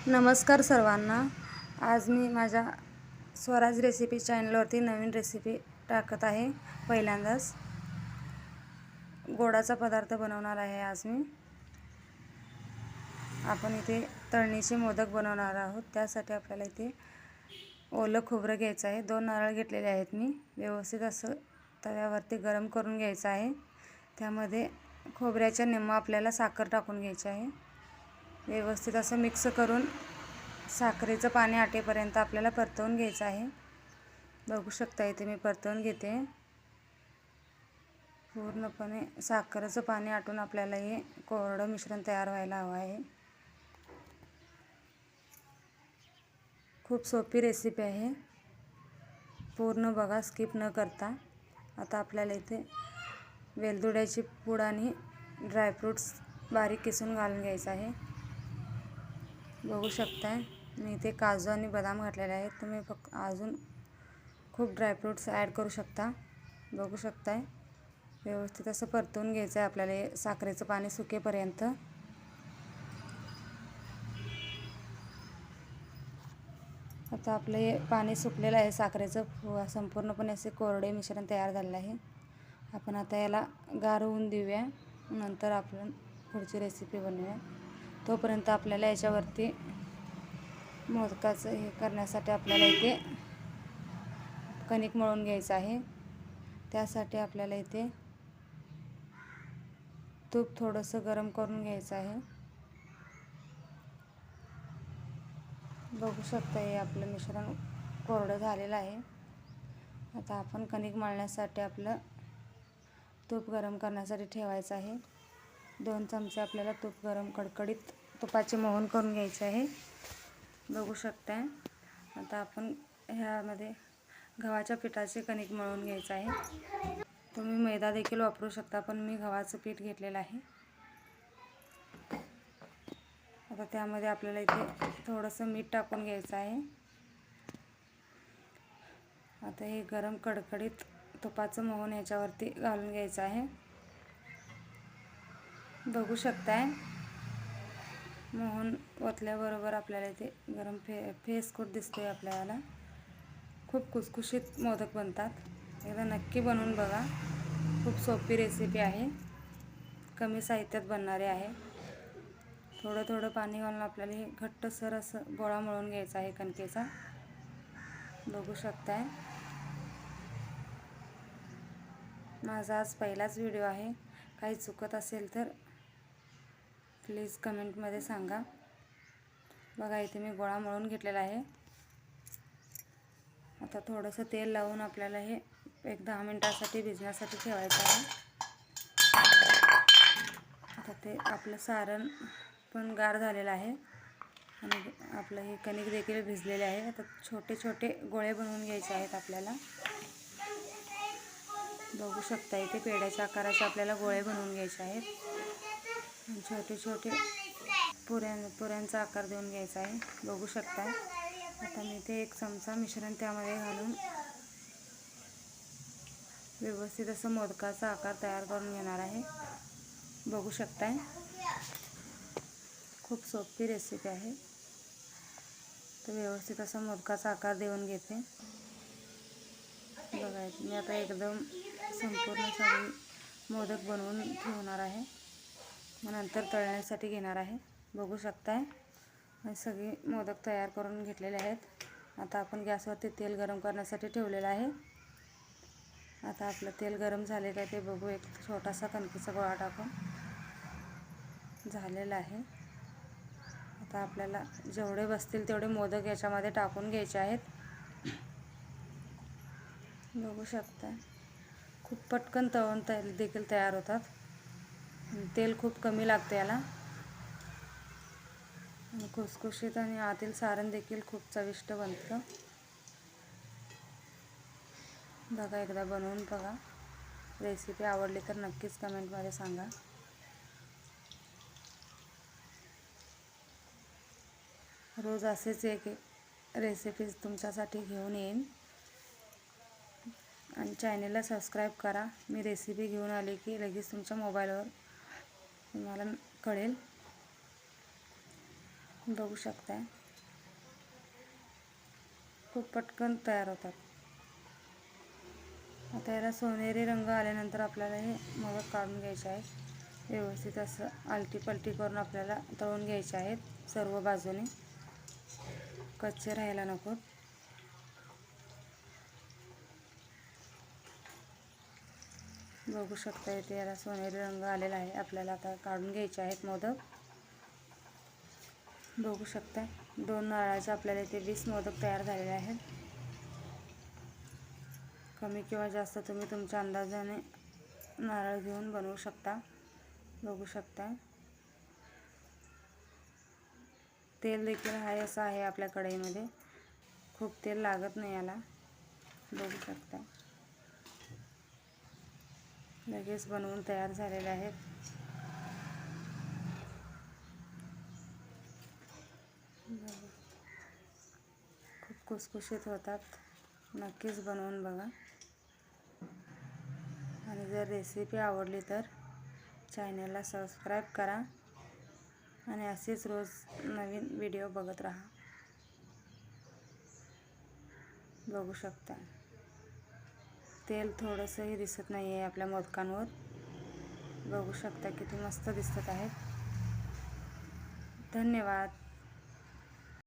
नमस्कार सर्वांना. आज मी माझ्या स्वराज रेसिपी चॅनलवरती नवीन रेसिपी टाकत आहे. पहिल्यांदाच गोडाचा पदार्थ बनवणार आहे. आज आपण इथे तळणीचे मोदक बनवणार आहोत. त्यासाठी आपल्याला इथे ओलं खोबरं घ्यायचं आहे. 2 नारळ घेतलेले आहेत मी. व्यवस्थित असं तव्यावरती गरम करून घ्यायचं आहे. त्यामध्ये खोबऱ्याच्या निम्मा आपल्याला साखर टाकून घ्यायची आहे. व्यवस्थित असं मिक्स करून साखरेचं पाणी आटेपर्यंत आपल्याला परतवून घ्यायचं आहे. बघू शकता इथे मी परतवून घेते. पूर्णपणे साखरेचं पाणी आटून आपल्याला हे कोरडं मिश्रण तयार व्हायला हवं आहे. खूप सोपी रेसिपी आहे. पूर्ण बघा, स्किप न करता. आता आपल्याला इथे वेलदोड्याची पूड आणि ड्रायफ्रूट्स बारीक किसून घालून घ्यायचं आहे. बघू शकता मी इथे काजू आणि बदाम घातलेले आहेत. तुम्ही फक्त अजून खूप ड्रायफ्रूट्स ॲड करू शकता. बघू शकता व्यवस्थित असं परतवून घ्यायचं आहे आपल्याला साखरेचं पाणी सुकेपर्यंत. आता आपलं हे पाणी सुकलेलं आहे. साखरेचं संपूर्णपणे असे कोरडे मिश्रण तयार झालेलं आहे. आपण आता याला गार होऊन देऊया. नंतर आपण पुढची रेसिपी बनवूया. तोपर्यंत आपल्याला याच्यावरती मोदकाचं हे करण्यासाठी आपल्याला इथे कणिक मळून घ्यायचं आहे. त्यासाठी आपल्याला इथे तूप थोडंसं गरम करून घ्यायचं आहे. बघू शकता हे आपलं मिश्रण कोरडं झालेलं आहे. आता आपण कणिक मळण्यासाठी आपलं तूप गरम करण्यासाठी ठेवायचं आहे. 2 चमचे आपल्याला तूप गरम कडकडीत तुपाचे मोहन करून घ्यायचे आहे. बघू शकता आता आपण ह्यामध्ये गव्हाच्या पिठाचे कणिक मळून घ्यायचं आहे. तुम्ही मैदा देखील वापरू शकता, पण मी गव्हाचं पीठ घेतलेलं आहे. आता त्यामध्ये आपल्याला इथे थोडंसं मीठ टाकून घ्यायचं आहे. आता हे गरम कडकडीत तुपाचं मोहन याच्यावरती घालून घ्यायचं आहे. बघू शकताय मोहन ओतल्याबरोबर आपल्याला इथे गरम फेसकूट दिसतोय आपल्याला. खूप खुसखुशीत मोदक बनतात. एकदा नक्की बनवून बघा. खूप सोपी रेसिपी आहे. कमी साहित्यात बनणारे आहे. थोडं थोडं पाणी घालून आपल्याला हे घट्टसर असं गोळा मळून घ्यायचा आहे कणकेचा. बघू शकताय माझा आज पहिलाच व्हिडिओ आहे. काही चुकत असेल तर प्लीज कमेंटमध्ये सांगा. बघा इथे मी गोळा मळून घेतलेला आहे. आता थोडंसं तेल लावून आपल्याला हे 1-10 मिनिटासाठी भिजण्यासाठी ठेवायचं आहे. आता ते आपलं सारण पण गार झालेलं आहे आणि आपलं हे कणिक देखील भिजलेले आहे. आता छोटे छोटे गोळे बनवून घ्यायचे आहेत आपल्याला. बघू शकता इथे पेढ्याच्या आकाराचे आपल्याला गोळे बनवून घ्यायचे आहेत. छोटे छोटे पुऱ्यांचा आकार देऊन घ्यायचा आहे. बघू शकता आता मी इथे 1 चमचा मिश्रण त्यामध्ये घालून व्यवस्थित असं मोदकाचा आकार तयार करून घेणार आहे. बघू शकताय खूप सोपी रेसिपी आहे. तर व्यवस्थित असा मोदकाचा आकार देऊन घेते. बघा मी आता एकदम संपूर्ण सगळी मोदक बनवून ठेवणार आहे. मग नंतर तळण्यासाठी घेणार आहे. बघू शकताय सगळे मोदक तयार करून घेतलेले आहेत. आता आपण गॅसवरती तेल गरम करण्यासाठी ठेवलेलं आहे. आता आपलं तेल गरम झाले का ते बघू. एक छोटासा कणकेचा गोळा टाकून झालेला आहे. आता आपल्याला जेवढे बसतील तेवढे मोदक याच्यामध्ये टाकून घ्यायचे आहेत. बघू शकता खूप पटकन तळून देखील तयार होतात. तेल खूप कमी लागतं याला आणि खुसखुशीत आणि आतील सारण देखील खूप चविष्ट बनतं. बघा एकदा बनवून बघा. रेसिपी आवडली तर नक्कीच कमेंटमध्ये सांगा. रोज असेच एक रेसिपीज तुमच्यासाठी घेऊन येईन आणि चॅनलला सबस्क्राईब करा. मी रेसिपी घेऊन आली की लगेच तुमच्या मोबाईलवर तुम्हाला कळेल. बघू शकताय खूप पटकन तयार होतात. आता याला सोनेरी रंग आल्यानंतर आपल्याला हे मोदक काढून घ्यायचे आहेत. व्यवस्थित असं आलटी पलटी करून आपल्याला तळून घ्यायचे आहेत सर्व बाजूने, कच्चे राहायला नको. बघू शकता इथे याला सोनेरी रंग आलेला आहे. आपल्याला आता काढून घ्यायचे आहेत मोदक. बघू शकता 2 नारळाचे आपल्याला इथे 20 मोदक तयार झालेले आहेत. कमी किंवा जास्त तुम्ही तुमच्या अंदाजाने नारळ घेऊन बनवू शकता. बघू शकता तेल देखील हाय असं आहे आपल्या कढईमध्ये, खूप तेल लागत नाही याला. बघू शकता लगेच बनवून तयार झालेले आहेत. खूप खुसखुशीत होतात. नक्कीच बनवून बघा. आणि जर रेसिपी आवडली तर चॅनलला सबस्क्राईब करा आणि असेच रोज नवीन व्हिडिओ बघत राहा. बघू शकता तेल थोडंसंही दिसत नाही आहे आपल्या मोदकांवर. बघू शकता किती मस्त दिसत आहेत. धन्यवाद.